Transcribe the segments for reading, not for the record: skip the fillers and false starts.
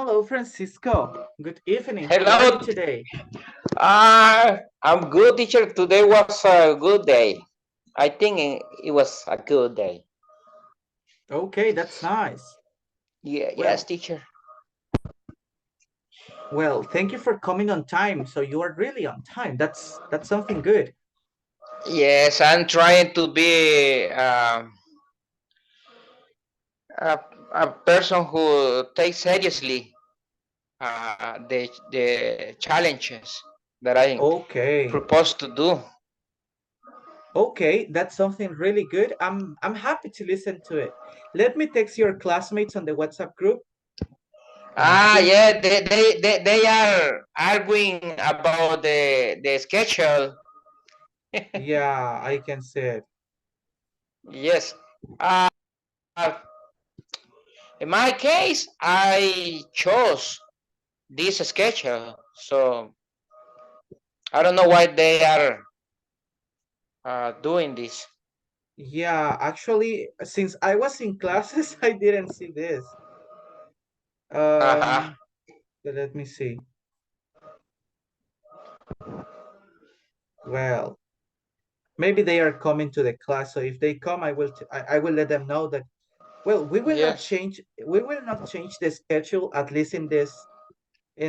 Hello, Francisco. Good evening. How are you Hello. today? I'm good, teacher. Today was a good day. I think it was a good day. Okay, that's nice. Yeah, yes, Well, teacher. thank you for coming on time. So you are really on time. That's something good. Yes, I'm trying to be a, a person who takes seriously the challenges that I Okay. propose to do. Okay, that's something really good. I'm happy to listen to it. Let me text your classmates on the WhatsApp group. Let me see. Yeah, they are arguing about the schedule. Yeah, I can see it. Yes. Uh, In my case, I chose this schedule, so I don't know why they are doing this. Yeah, actually, since I was in classes, I didn't see this. Uh-huh. Um, let me see. Well, maybe they are coming to the class. So if they come, I will let them know that, well, Yes. we will not change the schedule, at least in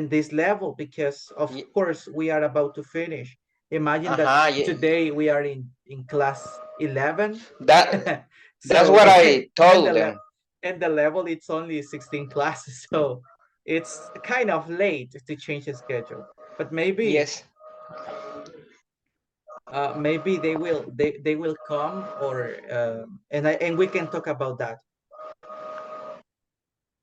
this level, because of Ye- course we are about to finish. Imagine that Uh-huh. Yeah. today we are in class 11. That that's So what I told them. and the level it's only 16 classes. So it's kind of late to change the schedule. But Yes. maybe they will come, or and we can talk about that.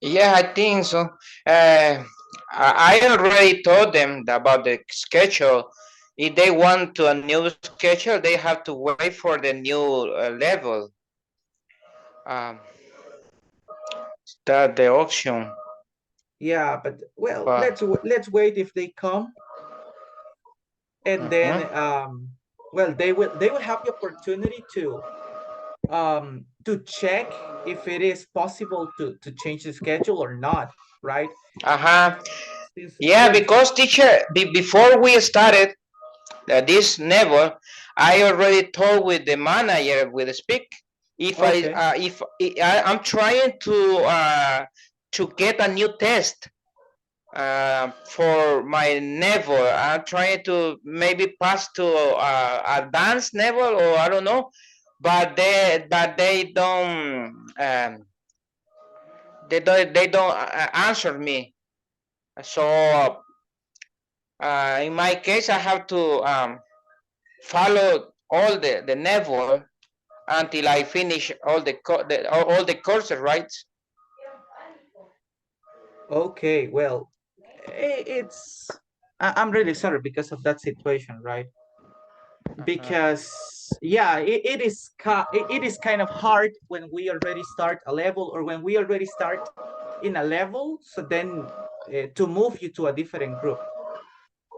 Yeah, I think so. I already told them about the schedule. If they want to a new schedule, they have to wait for the new level. Um, that the auction. Yeah, but well, But let's wait if they come, and then mhm. well, they will have the opportunity to check if it is possible to change the schedule or not, right? Uh-huh. Since Yeah, well, because teacher, before we started this level, I already told with the manager with speak okay, if I'm trying to get a new test for my level. I'm trying to maybe pass to advanced level, or I don't know, but they don't answer me. So in my case, I have to follow all the level until I finish all the courses, right? okay, well, it's I'm really sorry because of that situation, right? Uh-huh. Because yeah, it is kind of hard when we already start a level, or when we already start in a level, so then to move you to a different group.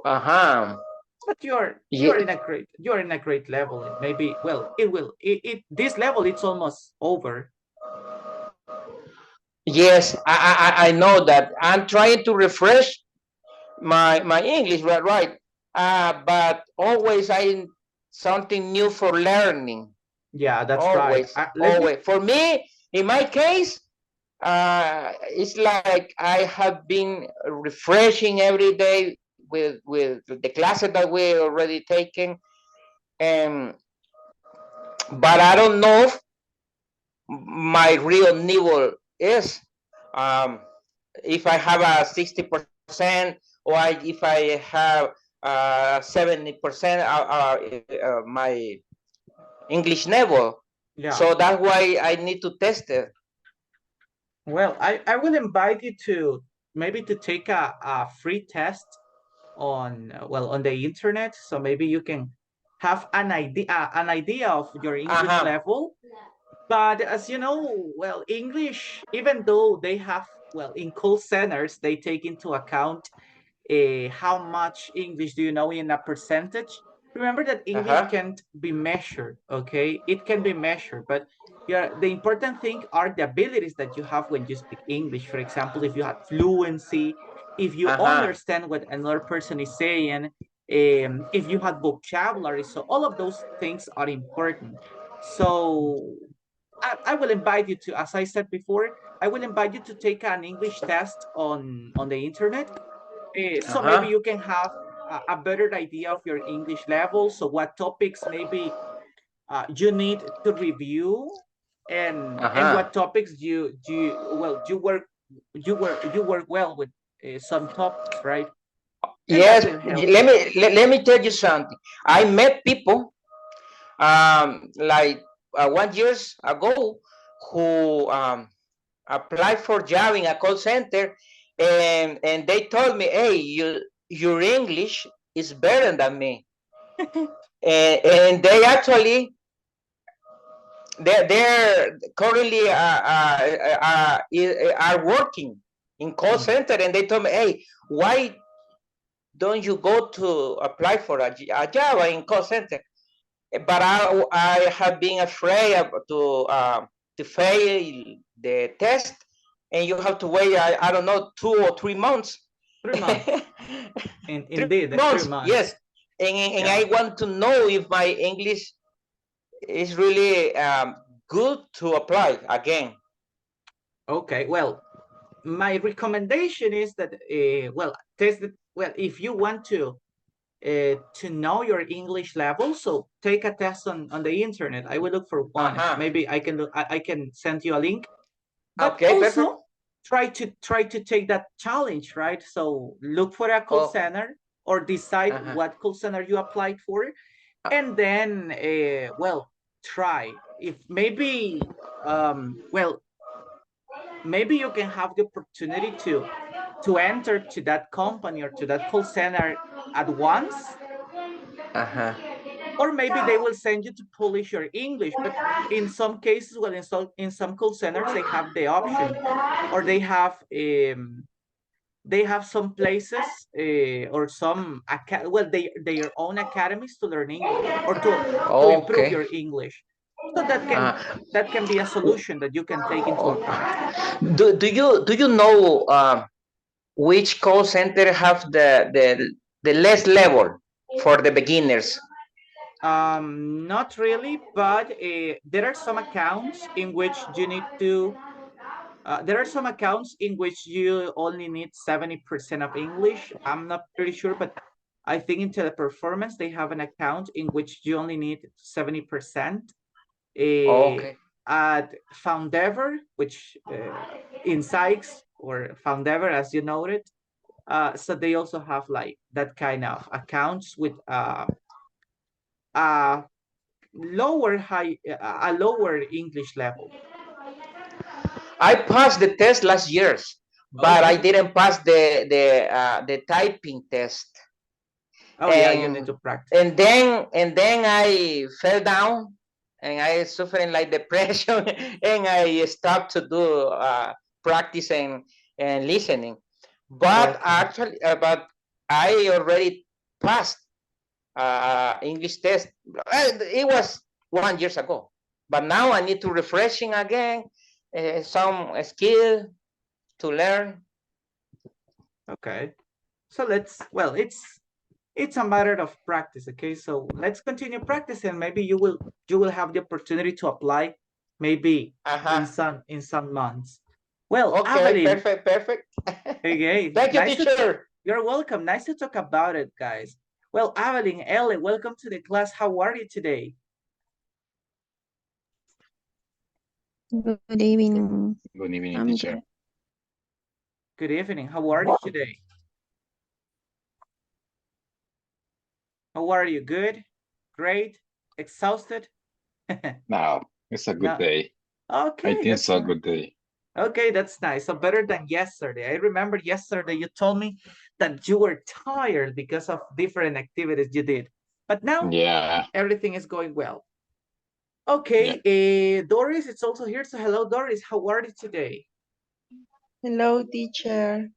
Uh-huh. But Yeah. you're in a great level. Maybe, well, it this level it's almost over. Yes, I know that. I'm trying to refresh my English, right? Right. But always I something new for learning. Yeah, that's right. Always, Let me always. For me, in my case, it's like I have been refreshing every day with the classes that we already taken, and but I don't know if my real level is um, if I have a 60% or if I have 70% my English level. yeah. So that's why I need to test it. Well, I will invite you to maybe to take a free test on well on the internet, so maybe you can have an idea of your English Uh-huh. level. But as you know, well, English, even though they have, well, in call centers they take into account how much English do you know in a percentage. Remember that English Uh-huh. can't be measured, okay? It can be measured, but yeah, the important thing are the abilities that you have when you speak English. For example, if you have fluency, if you Uh-huh. understand what another person is saying, if you have vocabulary. So all of those things are important. So I will invite you to, as I said before, I will invite you to take an English test on the internet. So maybe Uh-huh. you can have a better idea of your English level. So what topics maybe you need to review, and Uh-huh. what topics you work well with some topics, right? And that Yes, will help let you. me let me tell you something. I met people like 1 years ago who applied for job in a call center, and they told me, hey, your English is better than me. And they actually they're currently are working in call Mhm. center, and they told me, hey, why don't you go to apply for a job in call center? But I have been afraid to fail the test, and you have to wait, I don't know, 2 or 3 months. 3 months. 3 Indeed, three months, yes. months. And Yeah. I want to know if my English is really good to apply again. Okay. Well, my recommendation is that test it. Well, if you want to know your English level, so take a test on the internet. I will look for one. Uh-huh. Maybe I can send you a link. But Okay, perfect. also try to take that challenge, right? So look for a call Oh, center or decide uh-huh. what call center you applied for, and then try. If maybe maybe you can have the opportunity to enter to that company or to that call center at once, Uh-huh. or maybe they will send you to polish your English. But in some cases, well, in some call centers, they have the option, or they have some places or some well, their own academies to learn English or to improve Okay. your English. So that can Uh, that can be a solution that you can take into account. do you know which call center have the less level for the beginners? Not really, but there are some accounts in which you need to. There are some accounts in which you only need 70% of English. I'm not pretty sure, but I think in Teleperformance they have an account in which you only need 70%. Uh, Okay. at Foundever, which in Sykes or Foundever, as you noted, so they also have like that kind of accounts with a a lower English level. I passed the test last years, Oh, but I good. didn't pass the typing test. Oh, yeah, you need And to practice. and then I fell down, and I suffering like depression, and I stopped to do practice and listening. But Okay. actually, but I already passed English test. It was 1 year ago, but now I need to refreshing again, some skill to learn. Okay. So it's a matter of practice, okay? So let's continue practicing. Maybe you will have the opportunity to apply maybe Uh-huh. in some months. Well, Okay, Evelyn, perfect, perfect. okay, Thank you, teacher. you're welcome. Nice to talk about it, guys. Well, Evelyn, Ellie, welcome to the class. How are you today? Good evening. Good evening, I'm teacher. good. Good evening. How are you today? How are you? Good? Great? Exhausted? Now, it's a good No. day. I Okay, think that's so, nice. good day. Okay, that's nice. So better than yesterday. I remember yesterday you told me that you were tired because of different activities you did. But now Yeah, everything is going well. yeah. Okay, Doris, it's also here. So hello, Doris. How are you today? Hello, teacher.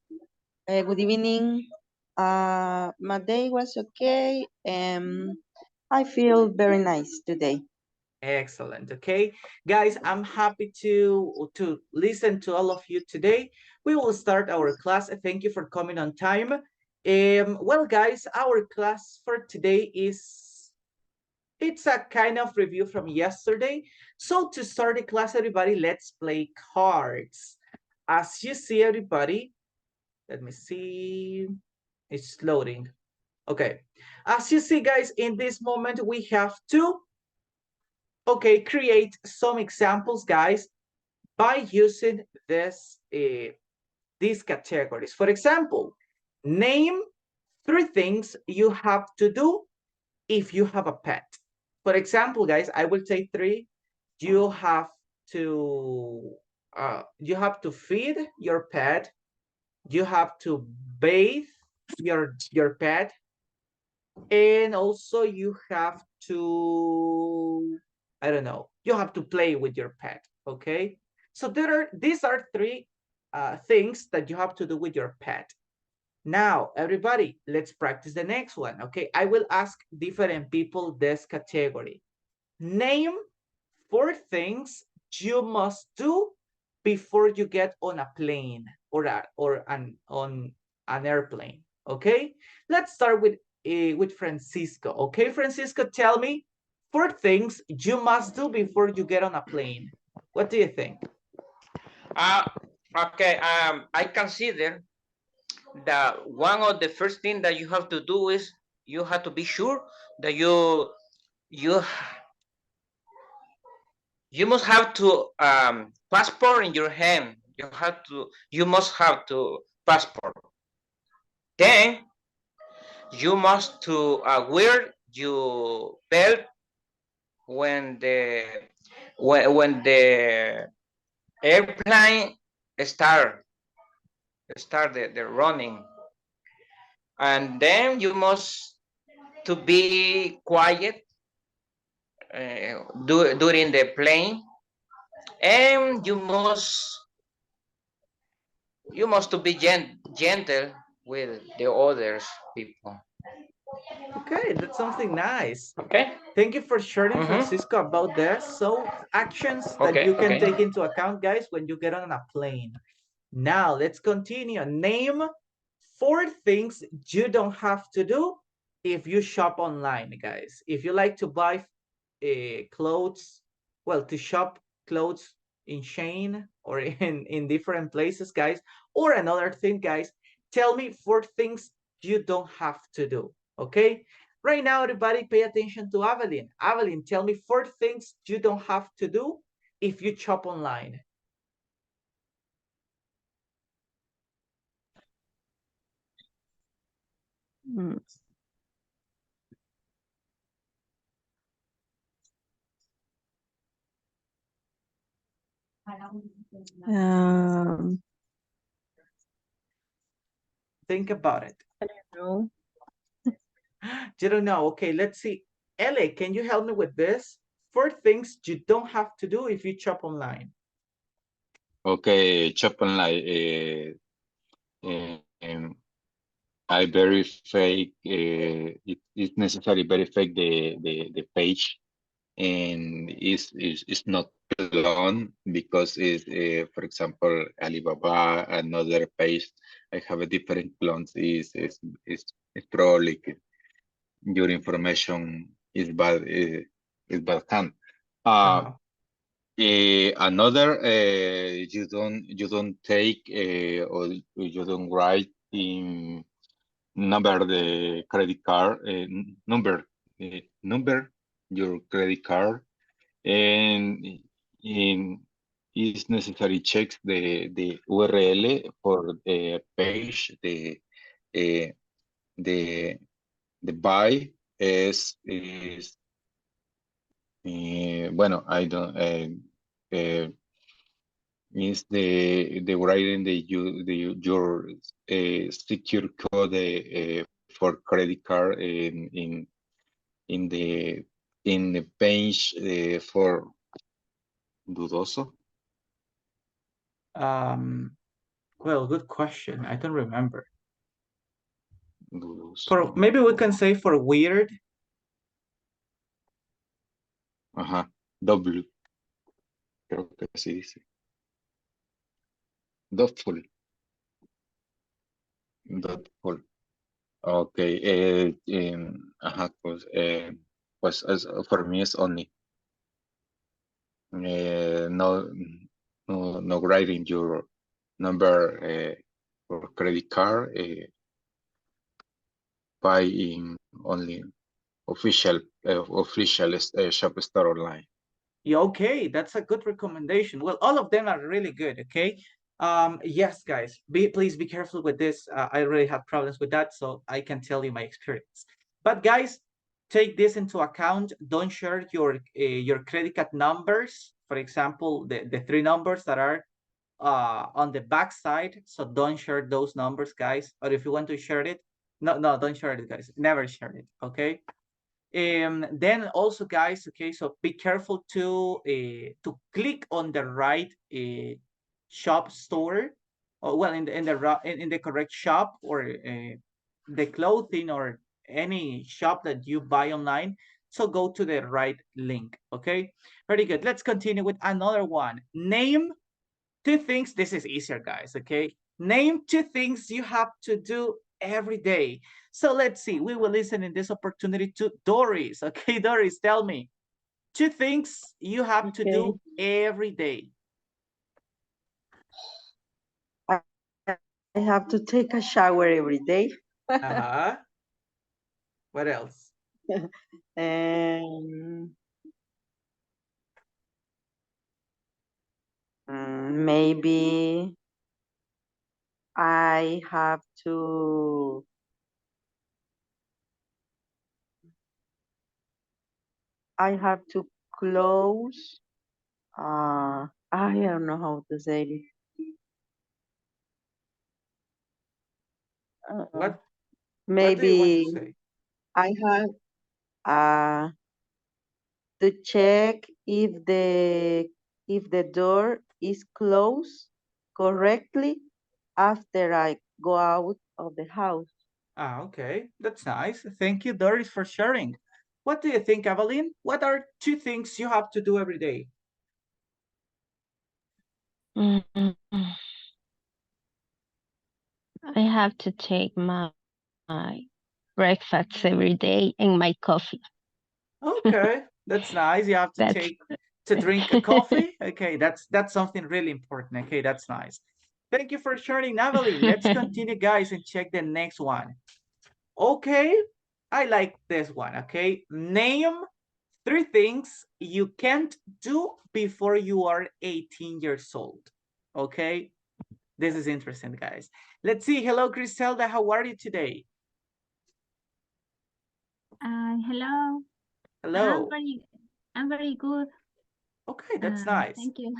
Good evening. My day was okay. I feel very nice today. Excellent. Okay, guys, I'm happy to listen to all of you today. We will start our class. Thank you for coming on time. Well, guys, our class for today it's a kind of review from yesterday. So to start the class, everybody, let's play cards. As you see, everybody, let me see. It's loading. Okay. As you see, guys, in this moment, we have to create some examples, guys, by using these categories. For example, name 3 things you have to do if you have a pet. For example, guys, I will say 3. You have to feed your pet. You have to bathe your pet, and also you have to, I don't know, you have to play with your pet. Okay, so these are 3 things that you have to do with your pet. Now, everybody, let's practice the next one. Okay, I will ask different people this category. Name 4 things you must do before you get on a plane or on an airplane. Okay, let's start with Francisco. Okay, Francisco, tell me 4 things you must do before you get on a plane. What do you think? Okay. I consider that one of the first thing that you have to do is you have to be sure that you you must have to passport in your hand. You must have to passport. Then you must to wear your belt when the airplane start the running, and then you must to be quiet during the plane, and you must to be gentle with the others people. Okay, that's something nice. Okay. Thank you for sharing, Francisco, about this. So actions that you can take into account, guys, when you get on a plane. Now, let's continue. Name 4 things you don't have to do if you shop online, guys. If you like to buy clothes, well, to shop clothes in Shein or in different places, guys. Or another thing, guys, tell me 4 things you don't have to do, okay? Right now, everybody pay attention to Evelyn. Evelyn, tell me 4 things you don't have to do if you shop online. Mm. Um, Think about it. no. You don't know. Okay, let's see. Ellie, can you help me with this? 4 things you don't have to do if you shop online. Okay, shop online. Um, I verify. It's necessary verify the page, and is not clone because it's for example Alibaba, another page. I have a different clones. Is probably your information is bad. Is bad hand. Another you don't take or you don't write in number the credit card number your credit card, and in is necessary checks the URL for the page uh, the the buy is bueno, I don't means the writing your secure code for credit card in the in the page for dudoso. Well, good question. I don't remember. Dudoso. For maybe we can say for weird. Ajá, W, creo que así dice. Doubtful, doubtful. Ok, ajá, for me es only. No, no writing your number for credit card buy in only official shop store online. Yeah, okay, that's a good recommendation. Well, all of them are really good. Okay. Yes, guys, please be careful with this. I really have problems with that, so I can tell you my experience. But guys, take this into account. Don't share your credit card numbers. For example, the three numbers that are on the back side. So don't share those numbers, guys. Or if you want to share it, no, don't share it, guys. Never share it. Okay. Then also, guys, okay, so be careful to click on the right shop store, or well, in the correct shop, or the clothing or any shop that you buy online. So go to the right link. Okay, very good. Let's continue with another one. Name two things. This is easier, guys. Okay, name two things you have to do every day. So let's see. We will listen in this opportunity to Doris. Okay, Doris, tell me two things you have to Okay. do every day. I I have to take a shower every day. Uh-huh. What else? And maybe I have to close. I don't know how to say it. Uh, What do you want to maybe say? I have uh, to check if the door is closed correctly after I go out of the house. Ah, okay. That's nice. Thank you, Doris, for sharing. What do you think, Evelyn? What are two things you have to do every day? Mm, I have to take my breakfast every day and my coffee. Okay, that's nice. You have That's to drink a coffee. Okay, that's something really important. Okay, that's nice. Thank you for sharing, Evelyn. Let's continue, guys, and check the next one. Okay, I like this one. Okay, name three things you can't do before you are 18 years old. Okay, this is interesting, guys. Let's see. Hello, Griselda. How are you today? Hello. Hello. I'm very good. Okay, that's nice. Thank you.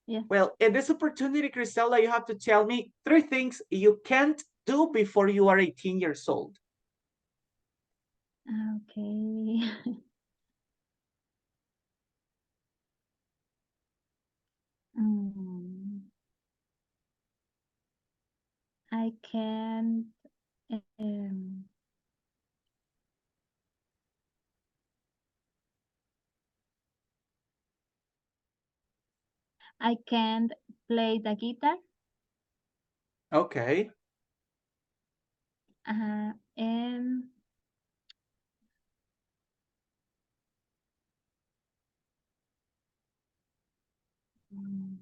Yes. Well, in this opportunity, Griselda, you have to tell me three things you can't do before you are 18 years old. Okay. Mm, I can't. Um, I can't play the guitar. Okay. And mm,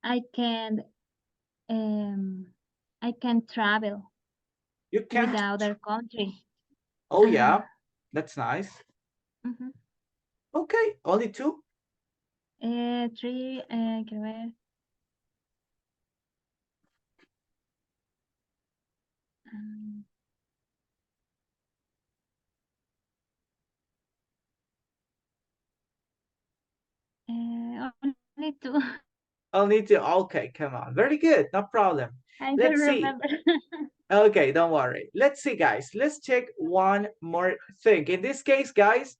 I can I can travel You with the can't. other country. Oh, Uh, yeah. That's nice. mhm. Okay. Only two? Three. Quiero ver. Um, only two. Only two. Okay, come on. Very good. No problem. I don't Let's see. remember. Okay, don't worry. Let's see, guys. Let's check one more thing. In this case, guys,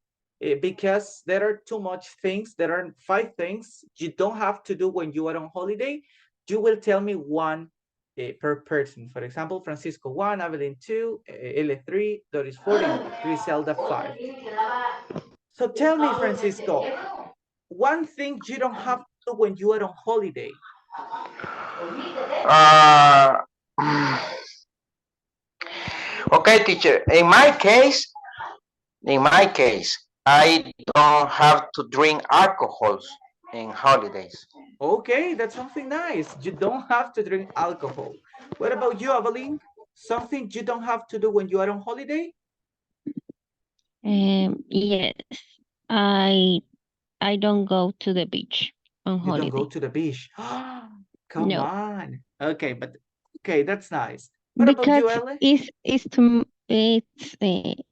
because there are too much things, there are five things you don't have to do when you are on holiday. You will tell me one per person. For example, Francisco 1, Evelyn 2, L 3, Doris 4, and Griselda 5. So tell me, Francisco, one thing you don't have to do when you are on holiday. Uh, okay, teacher. In my case, I don't have to drink alcohols in holidays. Okay, that's something nice. You don't have to drink alcohol. What about you, Evelyn? Something you don't have to do when you are on holiday? Yes, I I don't go to the beach on You don't go holiday. to the beach. Come No, on. Okay, but okay, that's nice. What about you, because Ellie? it's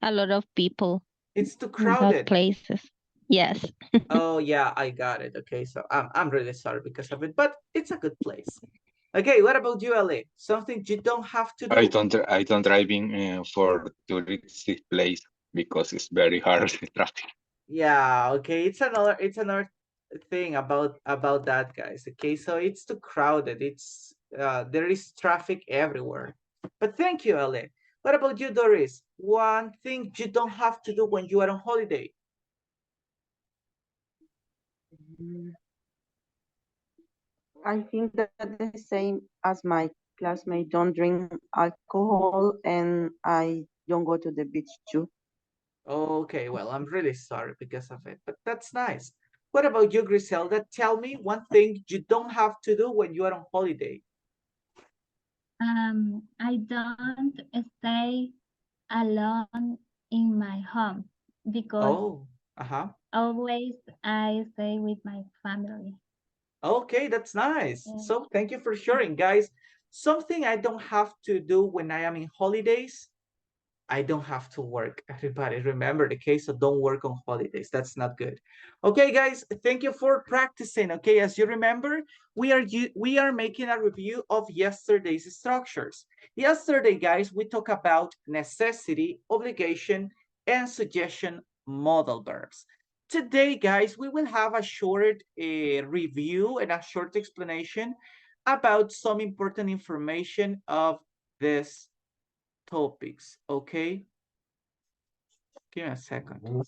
a lot of people It's too in that crowded. places. Yes. Oh yeah, I got it. Okay, so I'm really sorry because of it, but it's a good place. Okay, what about you, Ellie? Something you don't have to do. I don't driving for touristic place because it's very hard traffic. Yeah, okay, it's another thing about that, guys. Okay, so it's too crowded. It's there is traffic everywhere. But thank you, Ale. What about you, Doris? One thing you don't have to do when you are on holiday. Mm, I think that the same as my classmate don't drink alcohol and I don't go to the beach too. Okay, well, I'm really sorry because of it, but that's nice. What about you, Griselda? Tell me one thing you don't have to do when you are on holiday. I don't stay alone in my home because Oh, uh-huh. always I stay with my family. Okay, that's nice. Yeah. So thank you for sharing, guys. Something I don't have to do when I am in holidays, I don't have to work. Everybody remember the case of don't work on holidays. That's not good. Okay, guys, thank you for practicing. Okay, as you remember, we are making a review of yesterday's structures. Yesterday, guys, we talked about necessity, obligation, and suggestion modal verbs. Today, guys, we will have a short review and a short explanation about some important information of this topics. Okay, give me a second.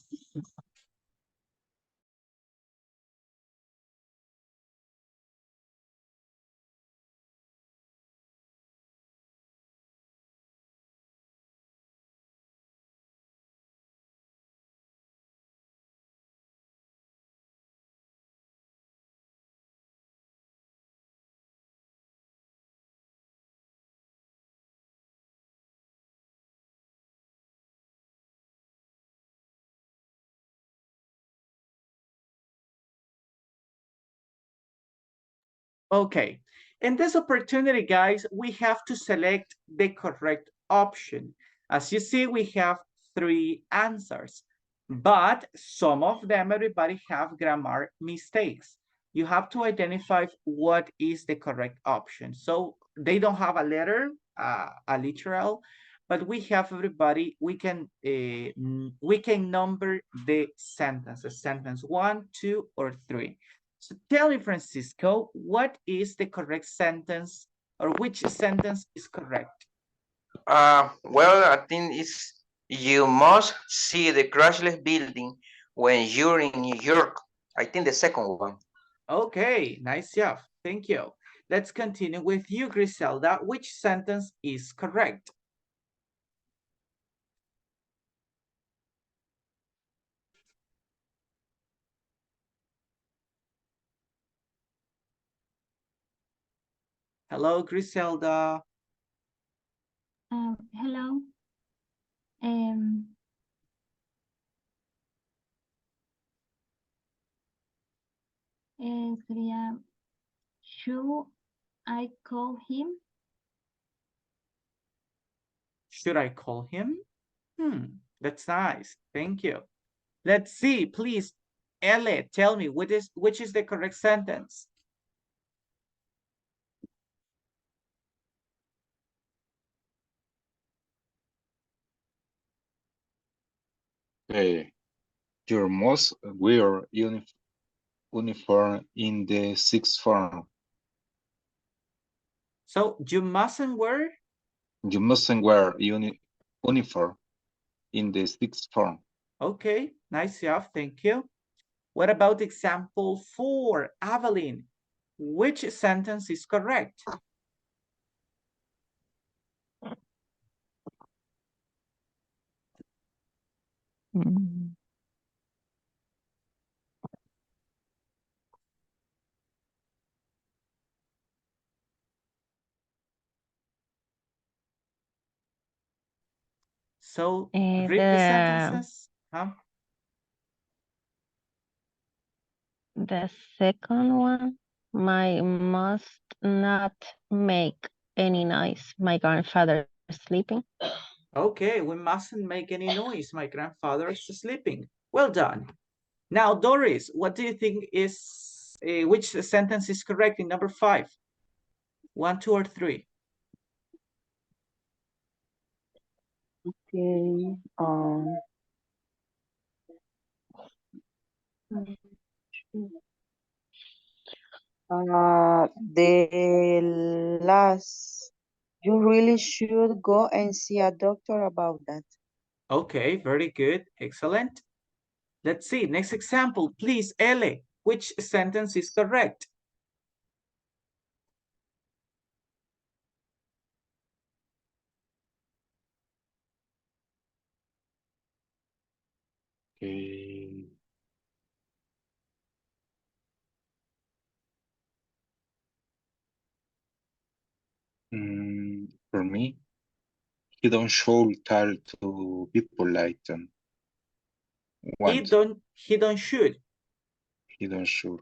Okay, in this opportunity, guys, we have to select the correct option. As you see, we have 3 answers, but some of them, everybody, have grammar mistakes. You have to identify what is the correct option. So they don't have a letter, a literal, but we have everybody, we can number the sentences, sentence 1, 2, or 3. So tell me, Francisco, what is the correct sentence or which sentence is correct? Well, I think it's you must see the Chrysler building when you're in New York. I think the second one. Okay, nice job. Thank you. Let's continue with you, Griselda. Which sentence is correct? Hello, Griselda. Hello. Um, sería, should I call him? Should I call him? That's nice. Thank you. Let's see, please. Elle, tell me which is the correct sentence? Uh, your must wear uniform in the sixth form. So you mustn't wear. You mustn't wear uniform in the sixth form. Okay, Nice job. Thank you. What about example 4, Evelyn? Which sentence is correct? Mm. So Eh, read the sentences. the second one, my must not make any noise. My grandfather is sleeping. Okay, we mustn't make any noise. My grandfather is sleeping. Well done. Now, Doris, what do you think is, which sentence is correct in number 5? 1, 2, or 3? Okay. The last, you really should go and see a doctor about that. Okay, very good. Excellent. Let's see. Next example, please, Ele. Which sentence is correct? Okay. For me, he don't show tell to people like them. Want He don't should. he don't show.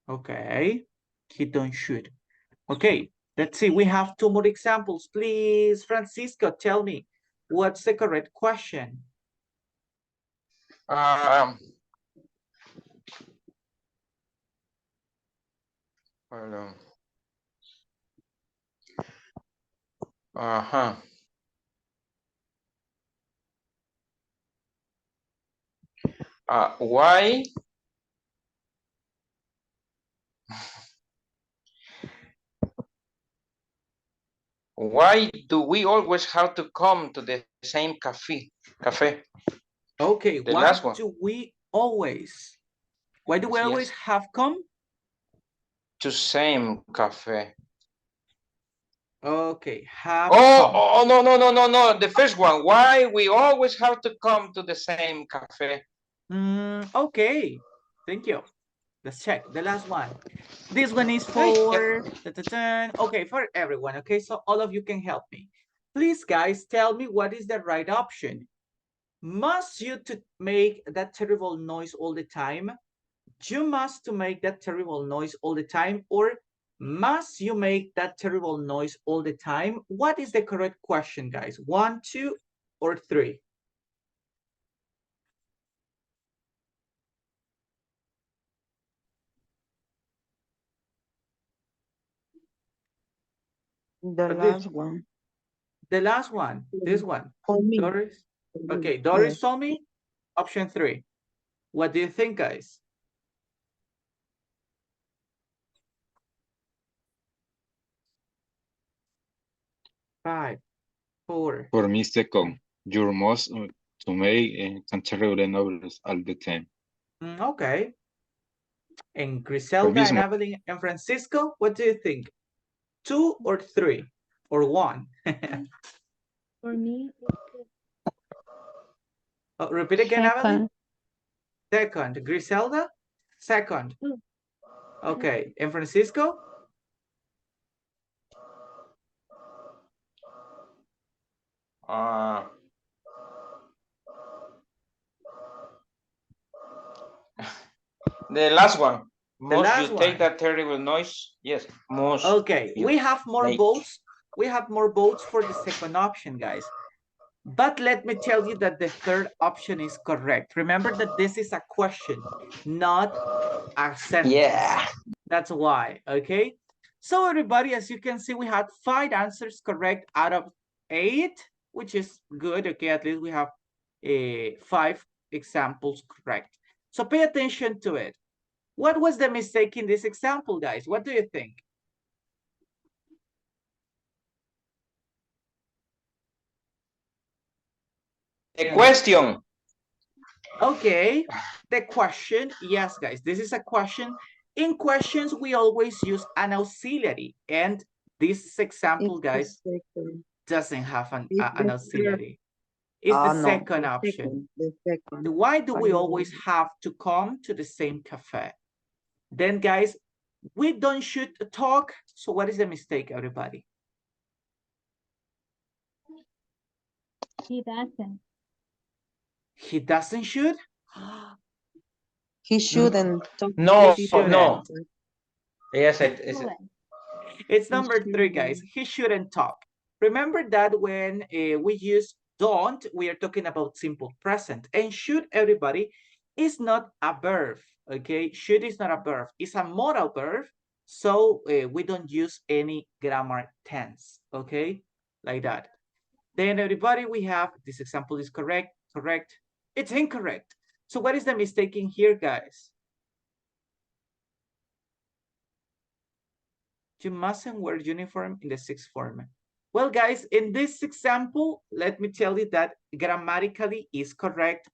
Okay. He don't should. Okay. Let's see. We have 2 more examples. Please, Francisco, tell me what's the correct question? Pardon. Uh-huh. Why do we always have to come to the same cafe? Okay. The last one. Why do we always Yes. have come? To same cafe. Okay. Have come. Oh, no. The first one. Why we always have to come to the same cafe? Okay. Thank you. Let's check the last one. This one is Hey, for okay, for everyone. Okay, so all of you can help me. Please, guys, tell me what is the right option. Must you to make that terrible noise all the time? You must to make that terrible noise all the time, or must you make that terrible noise all the time? What is the correct question, guys? 1, 2, or 3? The last one. The last one, this one. For me. Doris? For me, Okay, Doris yes. told me option 3. What do you think, guys? Five, 4. For me, second, you must to make terrible novels all the time. Okay. And For Griselda me, and Evelyn and Francisco, what do you think? 2 or 3 or 1? For me, Oh, repeat again, Evelyn. Second. Second. Griselda? Second. two. Okay. And Francisco? The last one. The Must you last take one. that terrible noise? Yes, must. Okay. We have more make. votes. We have more votes for the second option, guys. But let me tell you that the third option is correct. Remember that this is a question, not a sentence. Yeah. That's why, okay? So everybody, as you can see, we had 5 answers correct out of 8, which is good, okay? At least we have 5 examples correct. So pay attention to it. What was the mistake in this example, guys? What do you think? The question. Okay, the question, yes, guys, this is a question. In questions, we always use an auxiliary, and this example, It's the guys, second. doesn't have It's an the third. auxiliary. It's the No, second the option. second. The second. Why do we Why always have to come to the same cafe? Then, guys, we don't should talk. So what is the mistake, everybody? He doesn't. He doesn't should? He shouldn't talk to No, people. no. Shouldn't. Yes, Excellent. It's He number 3, guys. shouldn't. He shouldn't talk. Remember that when we use don't, we are talking about simple present. And should, everybody, is not a verb, okay? Should is not a verb. It's a modal verb. So we don't use any grammar tense, okay? Like that. Then, everybody, we have, this example is correct, correct. It's incorrect. So what is the mistake in here, guys? You mustn't wear uniform in the sixth form. Well, guys, in this example, let me tell you that grammatically is correct,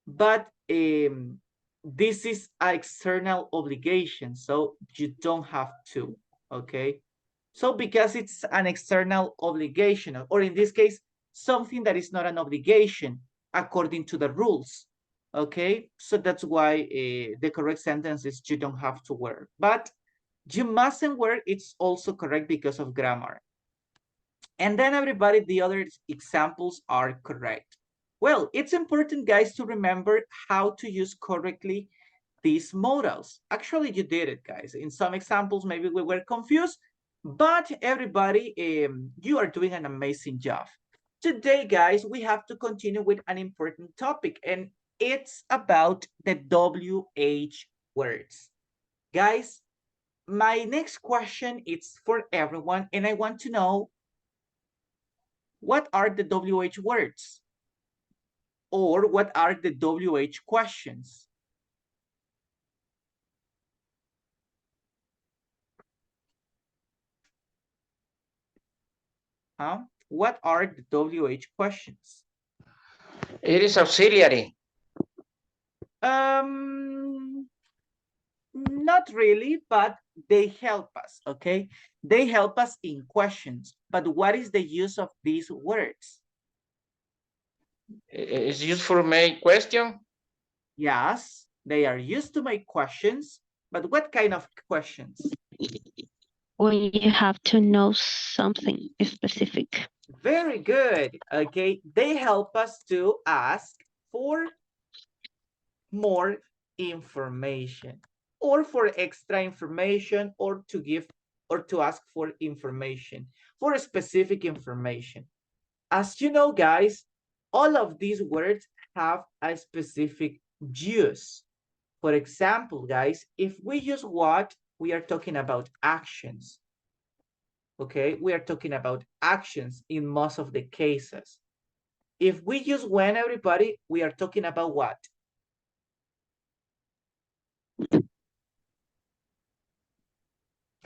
but this is an external obligation, so you don't have to, okay? So because it's an external obligation, or in this case, something that is not an obligation according to the rules, okay? So that's why the correct sentence is you don't have to wear. But you mustn't wear, it's also correct because of grammar. And then, everybody, the other examples are correct. Well, it's important, guys, to remember how to use correctly these modals. Actually, you did it, guys. In some examples, maybe we were confused, but everybody, you are doing an amazing job. Today, guys, we have to continue with an important topic, and it's about the WH words. Guys, my next question is for everyone, and I want to know, what are the WH words? Or what are the WH questions? Huh? What are the WH questions? it is auxiliary. Not really, but they help us, okay? They help us in questions. But what is the use of these words? It's used for make question. Yes, they are used to make questions, but what kind of questions? When you have to know something specific. Very good, okay? They help us to ask for more information, or for extra information, or to give, or to ask for information, for specific information. As you know, guys, all of these words have a specific use. For example, guys, if we use what, we are talking about actions. Okay, we are talking about actions in most of the cases. If we use when, everybody, we are talking about what?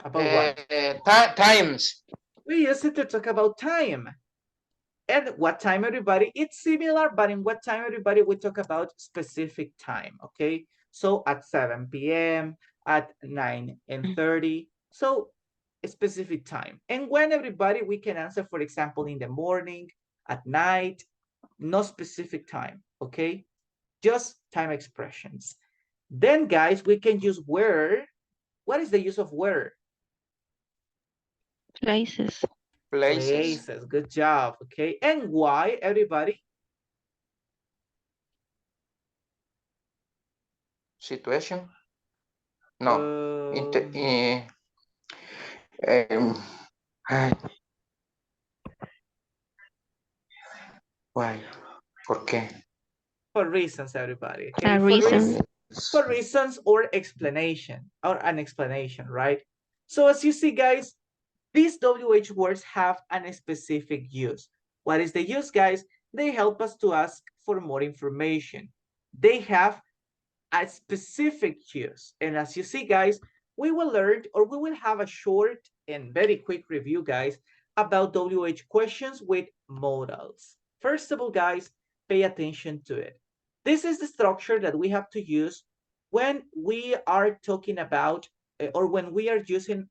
About what? Times. We use it to talk about time. And what time, everybody? It's similar, but in what time, everybody, we talk about specific time, okay? So at 7 p.m., at 9:30, so a specific time. And when, everybody, we can answer, for example, in the morning, at night, no specific time, okay? Just time expressions. Then, guys, we can use where. What is the use of where? Places. Places. Places. Good job. Okay. And why, everybody? Situation. No. Ay, why? ¿Por qué? For reasons, everybody. Okay. A reason. For reasons or explanation, or an explanation, right? So as you see, guys, these WH words have a specific use. What is the use, guys? They help us to ask for more information. They have a specific use. And as you see, guys, we will learn, or we will have a short and very quick review, guys, about WH questions with modals. First of all, guys, pay attention to it. This is the structure that we have to use when we are talking about, or when we are using,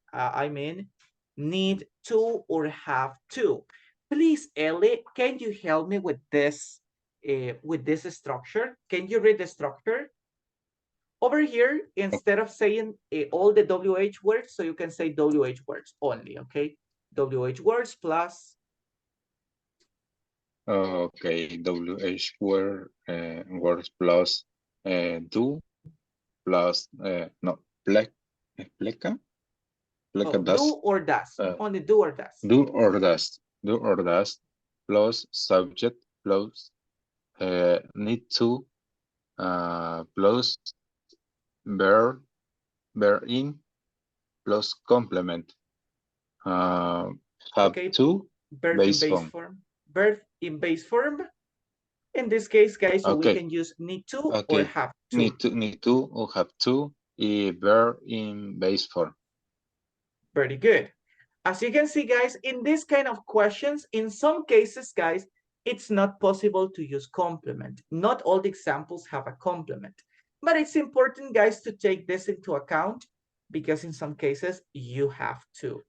need to or have to. Please, Ellie, can you help me with this structure? Can you read the structure? Over here, instead of saying all the WH words, so you can say WH words only, okay? WH words plus. Okay, WH words plus do plus no pleca Oh, do does or does. Only do or does. do or does plus subject plus need to plus verb in plus complement have Okay, to verb in base base form. form. Verb in base form. In this case, guys, so we Okay, can use need to or okay. have to. Need to or have to verb in base form. Very good. As you can see, guys, in this kind of questions, in some cases, guys, it's not possible to use complement. Not all the examples have a complement. But it's important, guys, to take this into account because in some cases you have to.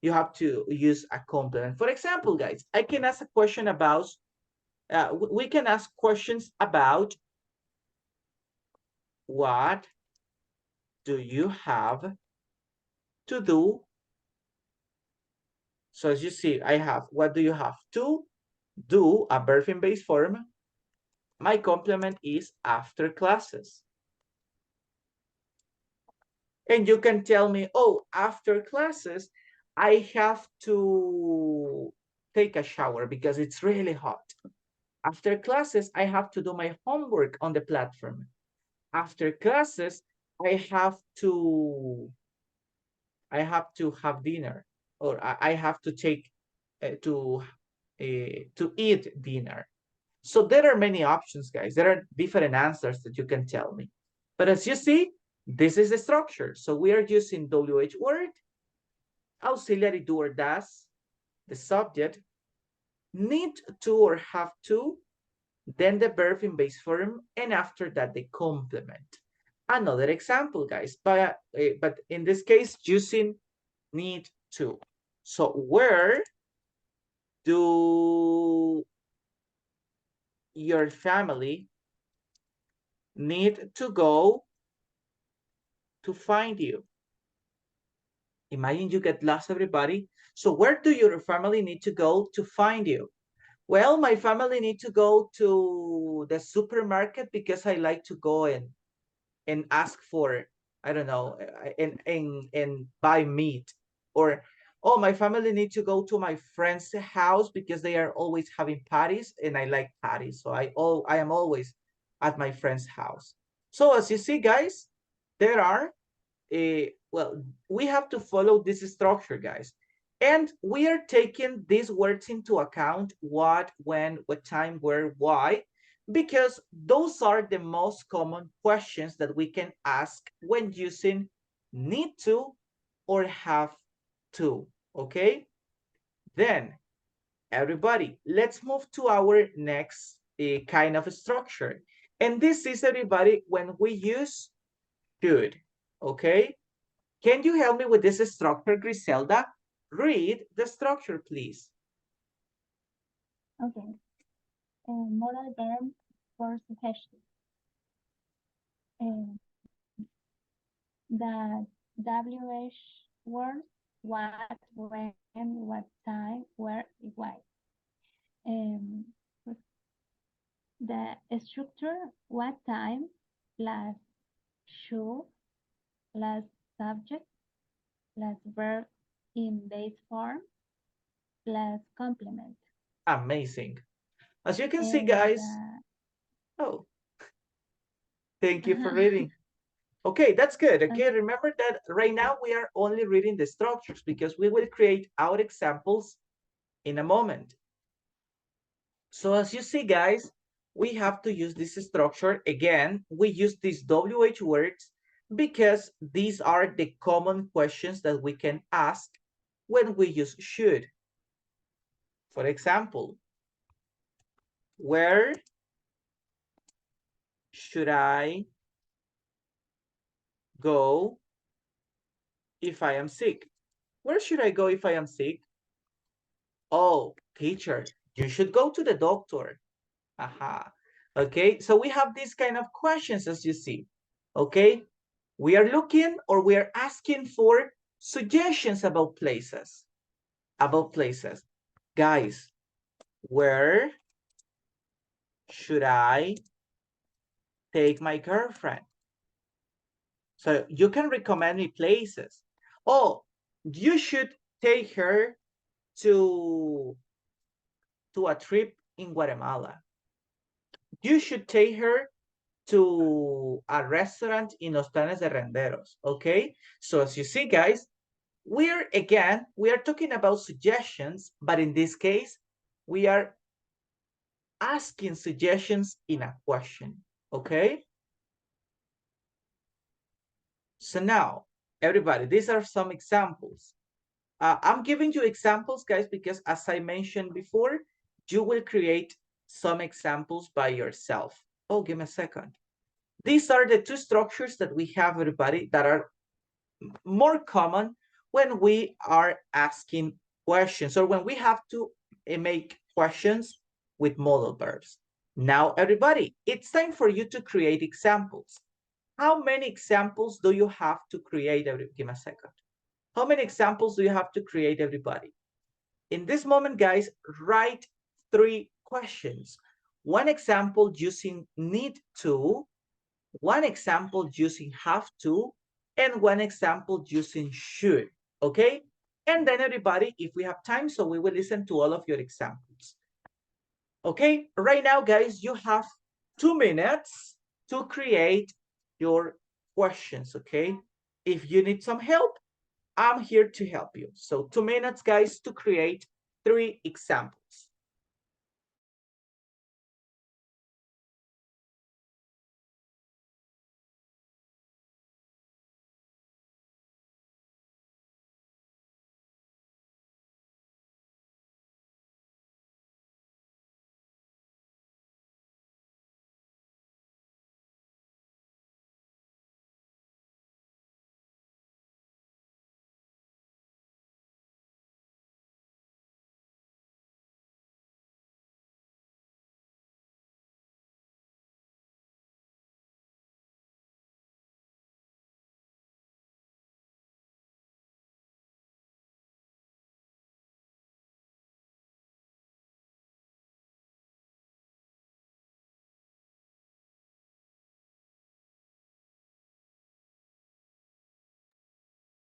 You have to use a complement. For example, guys, I can ask a question about, we can ask questions about what do you have to do? So as you see, I have, what do you have to do, a verb in base form. My complement is after classes. And you can tell me, oh, after classes, I have to take a shower because it's really hot. After classes, I have to do my homework on the platform. After classes, I have to have dinner, or I have to take to eat dinner. So there are many options, guys. There are different answers that you can tell me. But as you see, this is the structure. So we are using WH word, auxiliary do or does, the subject, need to or have to, then the verb in base form, and after that the complement. Another example, guys, but in this case, using need to. So where do your family need to go to find you? Imagine you get lost, everybody. So where do your family need to go to find you? Well, my family need to go to the supermarket because I like to go and ask for, I don't know, and buy meat. Or, oh, my family need to go to my friend's house because they are always having parties and I like parties. So I am always at my friend's house. So as you see, guys, there are well, we have to follow this structure, guys. And we are taking these words into account: what, when, what time, where, why, because those are the most common questions that we can ask when using need to or have to, okay? Then, everybody, let's move to our next kind of structure. And this is, everybody, when we use should, okay? Can you help me with this structure, Griselda? Read the structure, please. Okay. Modal verb for suggestion. The WH words what, when, what time, where, why. The structure what time plus should plus subject plus verb in base form plus complement. Amazing. As you can see, And guys. Oh, thank you for reading. Okay, that's good. Okay, remember that right now we are only reading the structures because we will create our examples in a moment. So as you see, guys, we have to use this structure. Again, we use these WH words because these are the common questions that we can ask when we use should. For example, where should I go if I am sick? Where should I go if I am sick? Oh, teacher, you should go to the doctor. Aha. Okay, so we have these kind of questions as you see. Okay, we are looking or we are asking for suggestions about places. About places. Guys, where should I take my girlfriend? So you can recommend me places. Oh, you should take her to a trip in Guatemala. You should take her to a restaurant in Los Planes de Renderos, okay? So as you see, guys, we are talking about suggestions, but in this case, we are asking suggestions in a question, okay? So now, everybody, these are some examples. I'm giving you examples, guys, because as I mentioned before, you will create some examples by yourself. Oh, give me a second. These are the two structures that we have, everybody, that are more common when we are asking questions or when we have to make questions with modal verbs. Now, everybody, it's time for you to create examples. How many examples do you have to create? Give me a second. How many examples do you have to create, everybody? In this moment, guys, write 3 questions. One example using need to, one example using have to, and one example using should, okay? And then everybody, if we have time, so we will listen to all of your examples. Okay, right now, guys, you have 2 minutes to create your questions, okay? If you need some help, I'm here to help you. So 2 minutes, guys, to create 3 examples.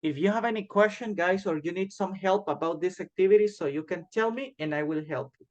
If you have any question, guys, or you need some help about this activity, so you can tell me and I will help you.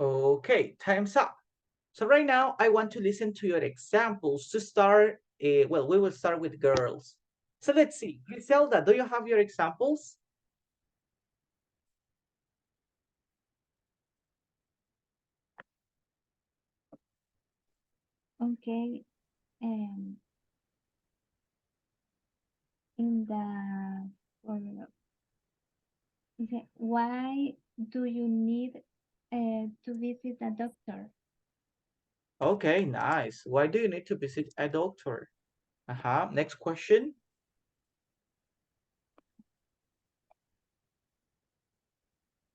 Okay, time's up. So right now, I want to listen to your examples to start. Well, we will start with girls. So let's see. Griselda, do you have your examples? Okay. In the or okay, why do you need to visit a doctor? Okay, nice. Why do you need to visit a doctor? Next question.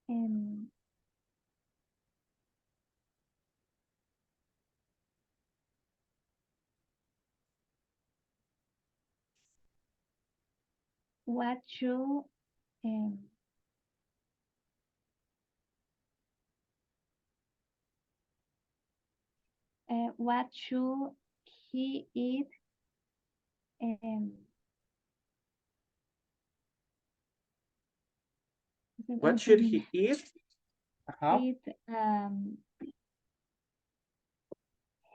Um, What should what should he eat? What should he eat? Eat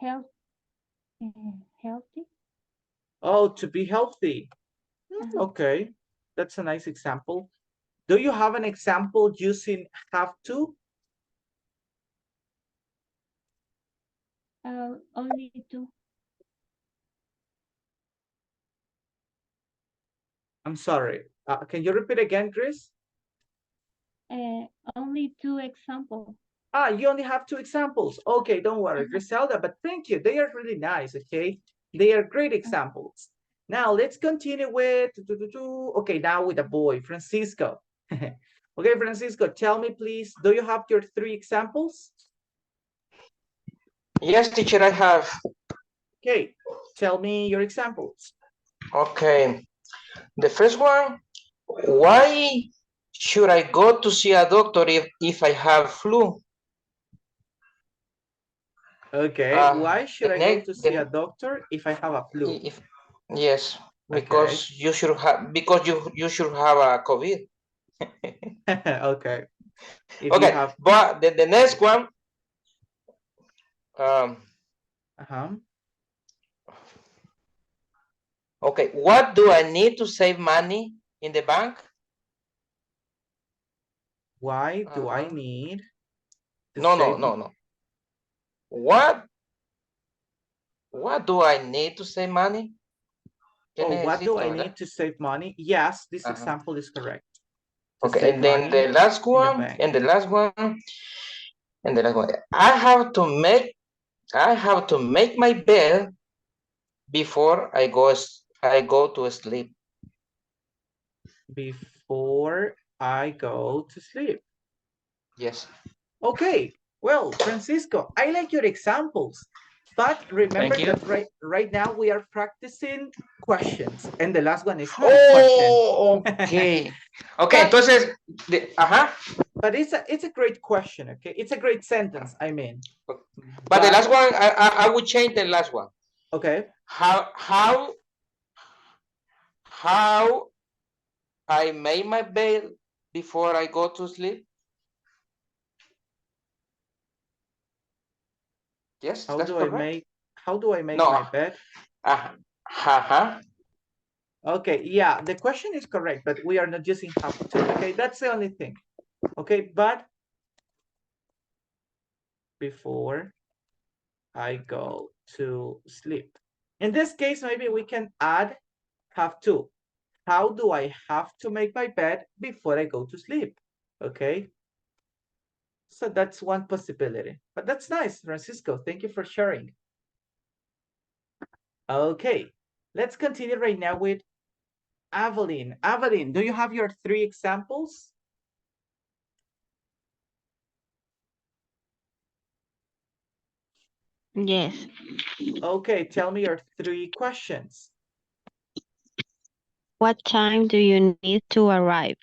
health, healthy? Oh, to be healthy. Okay, that's a nice example. Do you have an example using have to? Only two. I'm sorry. Can you repeat again, Chris? Only two examples. You only have two examples. Okay, don't worry, Griselda, but thank you. They are really nice, okay? They are great examples. Now, let's continue with, okay, now with a boy, Francisco. Okay, Francisco, tell me, please, do you have your three examples? Yes, teacher, I have. Okay, tell me your examples. Okay. The first one, why should I go to see a doctor if I have flu? Okay, why should I go to see a the, doctor if I have a flu? yes, Okay. because you should have you should have a COVID. Okay. If you Okay, have but the next one, okay, what do I need to save money in the bank? Why do I need to No. What do I need to save money? Oh, what do I need to save money? Yes, this example is correct. To Okay, save and then money the last in the one, bank. and the last one, and the last one. I have to make my bed before I go to sleep. Before I go to sleep. Yes. Okay. Well, Francisco, I like your examples, but remember that right now we are practicing questions, and the last one is not a question. Okay. Okay. Entonces, But it's a great question. Okay, it's a great sentence. I mean. But the last one, I would change the last one. Okay. How I make my bed before I go to sleep? Yes, how that's do correct. How do I make my bed? Okay, yeah, the question is correct, but we are not using have to. Okay, that's the only thing. Okay, but before I go to sleep. In this case, maybe we can add have to. How do I have to make my bed before I go to sleep? Okay. So that's one possibility. But that's nice, Francisco. Thank you for sharing. Okay. Let's continue right now with Evelyn. Evelyn, do you have your three examples? Yes. Okay, tell me your three questions. What time do you need to arrive?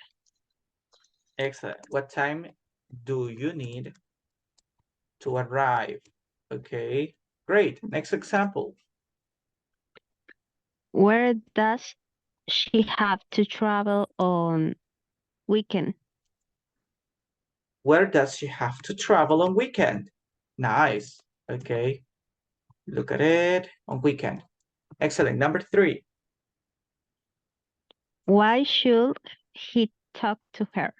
Excellent. What time do you need to arrive? Okay, great. Next example. Where does she have to travel on weekend? Where does she have to travel on weekend? Nice. Okay. Look at it on weekend. Excellent. Number three. Why should he talk to her?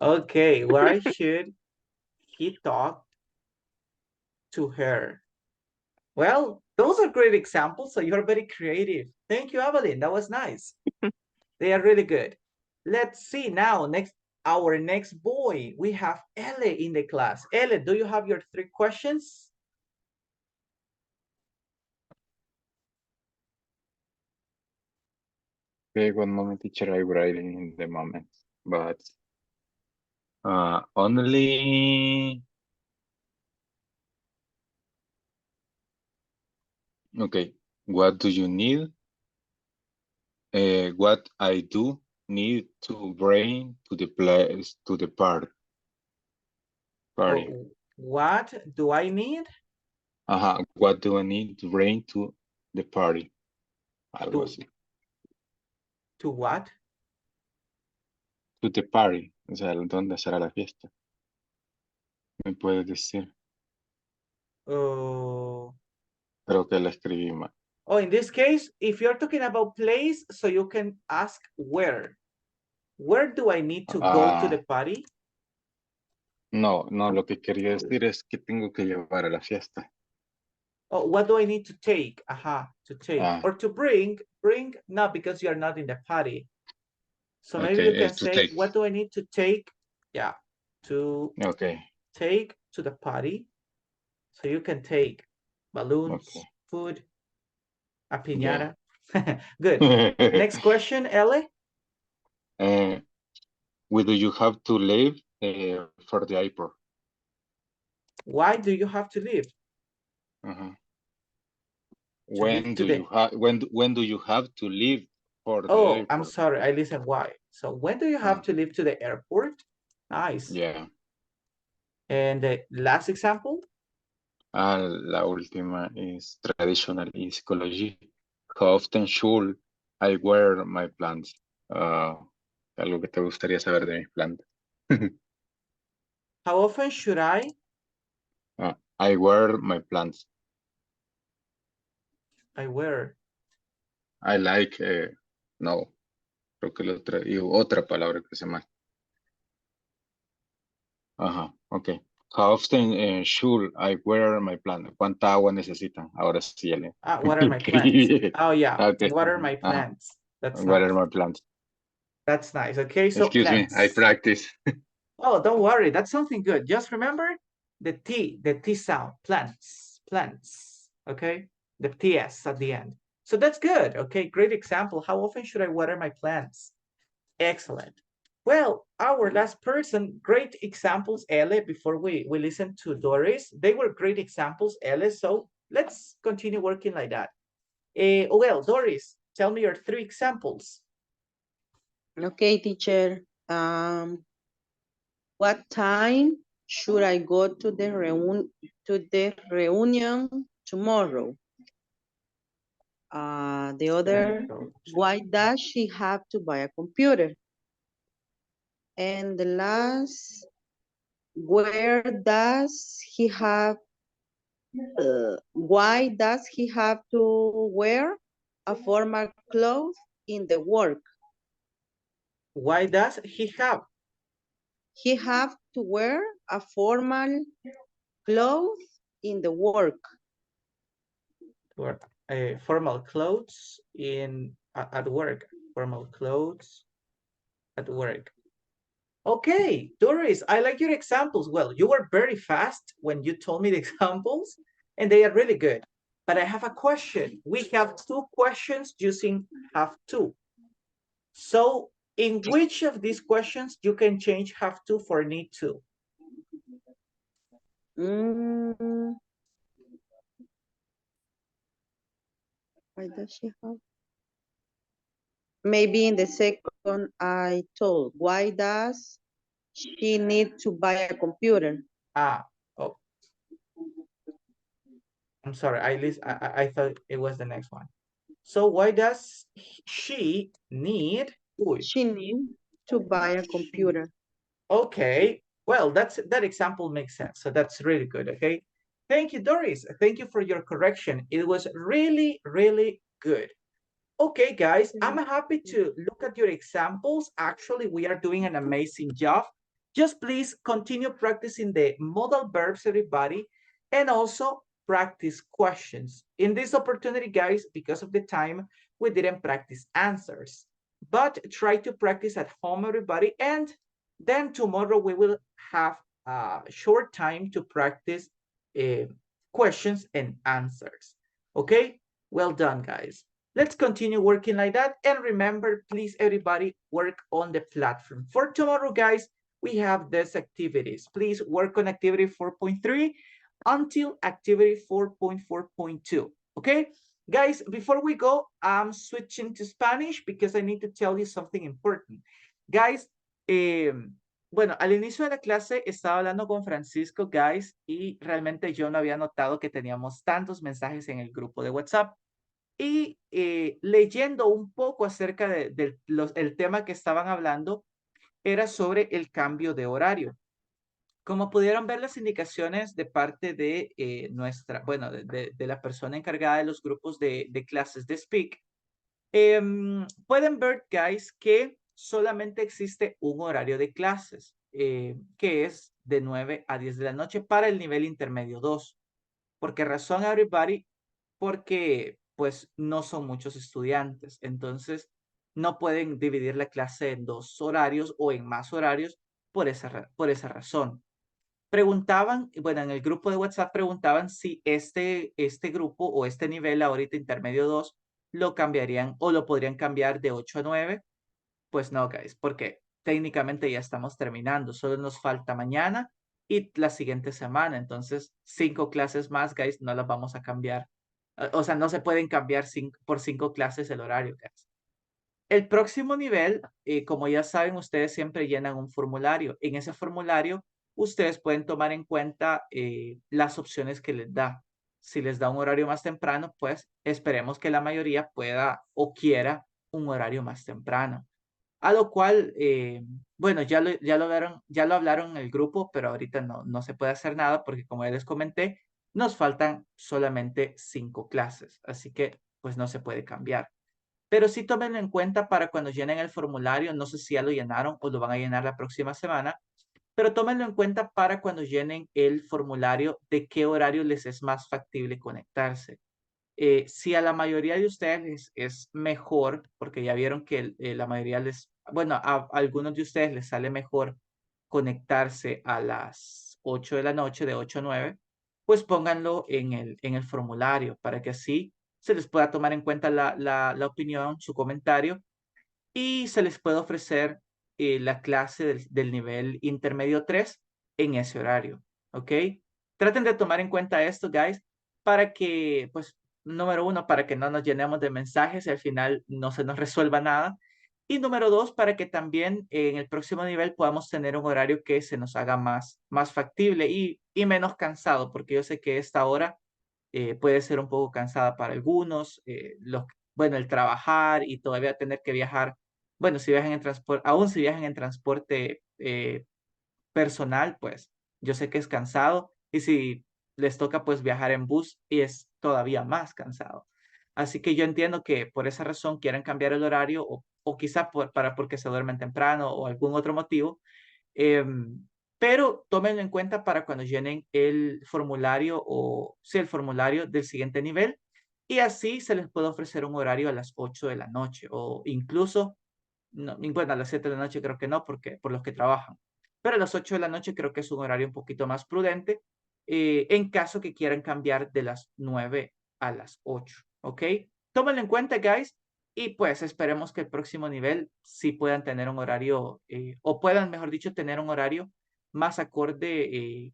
Okay. Why should he talk to her? Well, those are great examples. So you're very creative. Thank you, Evelyn. That was nice. They are really good. Let's see now. Our next boy. We have Elle in the class. Elle, do you have your three questions? Okay, one moment, teacher. I'm writing in the moment, but only. Okay, what do you need What I do need to bring to the place to the party. Oh, what do I need What do I need to bring to the party? Algo to así. what? To the party. O sea, ¿dónde será la fiesta? ¿Me puedes decir? Oh, Creo que la escribí mal. oh, in this case, if you're talking about place, so you can ask where. Where do I need to go to the party? No, lo que quería decir es que tengo que llevar a la fiesta. Oh, what do I need to take? To take. Ah. Or to bring. Bring, no, because you're not in the party. So maybe Okay, you can to say, take. what do I need to take? Yeah, to Okay. take to the party. So you can take balloons, Okay. food, a piñata. Yeah. Good. Next question, Ellie. Where do you have to leave for the airport? Why do you have to leave? To leave When do today. you have when do you have to leave for the Oh, airport? I'm sorry. I listened why. So when do you have to leave to the airport? Nice. Yeah. And the last example? La última is traditional psychology. How often should I wear my plants? Algo que te gustaría saber de mis plantas. How often should I? I wear my plants. I wear. I like, no, creo que y otra palabra que se llama. Ok. How often should I wear my plant? ¿Cuánta agua necesitan? Ahora sí, ya le. What are my plants? Oh, yeah. Okay. What are my plants? That's What nice. are my plants? That's nice. Okay, so Excuse plants. me, I practice. Oh, don't worry. That's something good. Just remember the T sound. Plants, plants. Okay, the TS at the end. So that's good. Okay, great example. How often should I water my plants? Excellent. Well, our last person, great examples, Ele, before we listen to Doris. They were great examples, Ele, so let's continue working like that. Well, Doris, tell me your 3 examples. Okay, teacher. What time should I go to the reunion tomorrow? The other, why does she have to buy a computer? And the last, where does he have, why does he have to wear a formal clothes in the work? Why does he have? He have to wear a formal clothes in the work. Formal clothes at work. Formal clothes at work. Okay, Doris, I like your examples. Well, you were very fast when you told me the examples, and they are really good. But I have a question. We have 2 questions using have to. So in which of these questions you can change have to for need to? Why does she have? Maybe in the second I told, why does she need to buy a computer? Oh. I'm sorry, I thought it was the next one. So why does she need? She needs to buy a computer. Okay, well, that example makes sense. So that's really good, okay? Thank you, Doris. Thank you for your correction. It was really, really good. Okay, guys, I'm happy to look at your examples. Actually, we are doing an amazing job. Just please continue practicing the modal verbs, everybody, and also practice questions. In this opportunity, guys, because of the time, we didn't practice answers. But try to practice at home, everybody, and then tomorrow we will have a short time to practice questions and answers. Okay, well done, guys. Let's continue working like that. And remember, please, everybody, work on the platform. For tomorrow, guys, we have these activities. Please work on activity 4.3 until activity 4.4.2. Okay, Guys, before we go, I'm switching to Spanish because I need to tell you something important. Guys, bueno, al inicio de la clase estaba hablando con Francisco, guys, y realmente yo no había notado que teníamos tantos mensajes en el grupo de WhatsApp. Y leyendo un poco acerca del tema que estaban hablando, era sobre el cambio de horario. Como pudieron ver las indicaciones de parte de de la persona encargada de los grupos de clases de Speak, pueden ver, guys, que solamente existe un horario de clases, que es de 9 a 10 de la noche para el nivel intermedio 2. ¿Por qué razón, everybody? Porque pues no son muchos estudiantes, entonces no pueden dividir la clase en 2 horarios o en más horarios por esa razón. Preguntaban, bueno, en el grupo de WhatsApp preguntaban si este grupo o este nivel ahorita intermedio 2 lo cambiarían o lo podrían cambiar de 8 a 9. Pues no, guys, porque técnicamente ya estamos terminando. Solo nos falta mañana y la siguiente semana. Entonces, 5 clases más, guys, no las vamos a cambiar. O sea, no se pueden cambiar por 5 clases el horario, guys. El próximo nivel, como ya saben, ustedes siempre llenan un formulario. En ese formulario, ustedes pueden tomar en cuenta las opciones que les da. Si les da un horario más temprano, pues esperemos que la mayoría pueda o quiera un horario más temprano. A lo cual, bueno, ya lo hablaron en el grupo, pero ahorita no se puede hacer nada porque como ya les comenté, nos faltan solamente 5 clases. Así que, pues no se puede cambiar. Pero sí tómenlo en cuenta para cuando llenen el formulario. No sé si ya lo llenaron o lo van a llenar la próxima semana, pero tómenlo en cuenta para cuando llenen el formulario de qué horario les es más factible conectarse. Si a la mayoría de ustedes es mejor, porque ya vieron que la mayoría bueno, a algunos de ustedes les sale mejor conectarse a las 8 de la noche, de 8 a 9, pues pónganlo en el formulario para que así se les pueda tomar en cuenta la opinión, su comentario, y se les puede ofrecer la clase del nivel intermedio 3 en ese horario, ¿ok? Traten de tomar en cuenta esto, guys, para que, pues, número 1, para que no nos llenemos de mensajes y al final no se nos resuelva nada. Y número 2, para que también en el próximo nivel podamos tener un horario que se nos haga más factible y menos cansado, porque yo sé que esta hora puede ser un poco cansada para algunos, bueno, el trabajar y todavía tener que viajar, bueno, si viajan en transporte, aún si viajan en transporte personal, pues yo sé que es cansado y si les toca pues viajar en bus y es todavía más cansado. Así que yo entiendo que por esa razón quieran cambiar el horario o quizá porque se duermen temprano o algún otro motivo, pero tómenlo en cuenta para cuando llenen el formulario el formulario del siguiente nivel y así se les puede ofrecer un horario a las 8 de la noche o incluso, no, bueno, a las 7 de la noche creo que no, porque por los que trabajan, pero a las 8 de la noche creo que es un horario un poquito más prudente en caso que quieran cambiar de las 9 a las 8, ¿ok? Tómenlo en cuenta, guys. Y pues esperemos que el próximo nivel sí puedan tener un horario, o puedan, mejor dicho, tener un horario más acorde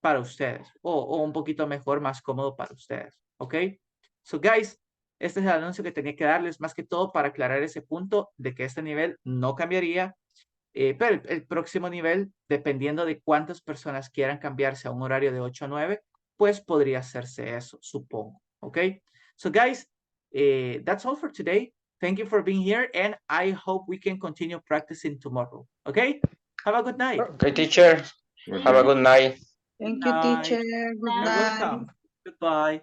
para ustedes, o un poquito mejor, más cómodo para ustedes, ¿ok? So, guys, este es el anuncio que tenía que darles, más que todo para aclarar ese punto de que este nivel no cambiaría, pero el próximo nivel, dependiendo de cuántas personas quieran cambiarse a un horario de 8 a 9, pues podría hacerse eso, supongo, ¿ok? So, guys, that's all for today. Thank you for being here, and I hope we can continue practicing tomorrow. Okay? Have a good night. Okay, teacher. Have a good night. Thank Good you, night. teacher. Good You're night. welcome. Goodbye.